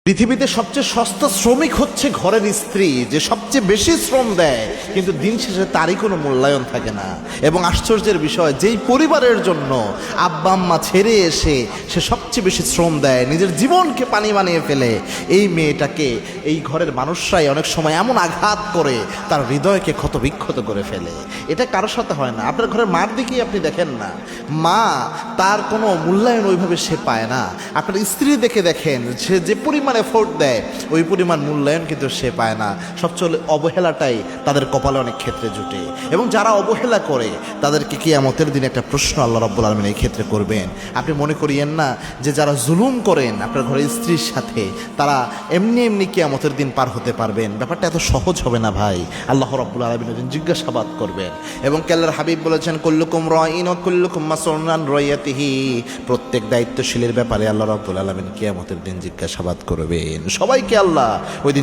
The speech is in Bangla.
পৃথিবীতে সবচেয়ে সস্তা শ্রমিক হচ্ছে ঘরের স্ত্রী, যে সবচেয়ে বেশি শ্রম দেয় কিন্তু দিন শেষে তারই কোনো মূল্যায়ন থাকে না। এবং আশ্চর্যের বিষয়, যেই পরিবারের জন্য আব্বা আম্মা ছেড়ে এসে সে সবচেয়ে বেশি শ্রম দেয়, নিজের জীবনকে পানি বানিয়ে ফেলে, এই মেয়েটাকে এই ঘরের মানুষরাই অনেক সময় এমন আঘাত করে তার হৃদয়কে ক্ষতবিক্ষত করে ফেলে। এটা কারোর সাথে হয় না। আপনার ঘরের মার দিকেই আপনি দেখেন না, মা তার কোনো মূল্যায়ন ওইভাবে সে পায় না। আপনার স্ত্রী দেখে দেখেন, সে যে পরিমাণ এফোর্ট দেয় ওই পরিমাণ মূল্যায়ন কিন্তু সে পায় না। সবচেয়ে অবহেলাটাই তাদের কপালে অনেক ক্ষেত্রে জুটে। এবং যারা অবহেলা করে তাদেরকে কিয়ামতের দিনে একটা প্রশ্ন আল্লাহ রাব্বুল আলামিন এই ক্ষেত্রে করবেন। আপনি মনে করিয়েন না যে যারা জুলুম করেন আপনার ঘরের স্ত্রীর সাথে, তারা এমনি এমনি কিয়ামতের দিন পার হতে পারবেন। ব্যাপারটা এত সহজ হবে না ভাই। আল্লাহ রাব্বুল আলামিন একদিন জিজ্ঞাসাবাদ করবেন। এবং আল্লাহর হাবিব বলেছেন, কুল্লুকুম রাঈন ওয়া কুল্লুকুম মাসউলুন আন রাইয়াতিহি। প্রত্যেক দায়িত্বশীলের ব্যাপারে আল্লাহ রাব্বুল আলামিন কিয়ামতের দিন জিজ্ঞাসাবাদ করবেন। সবাইকে আল্লাহ ওই দিন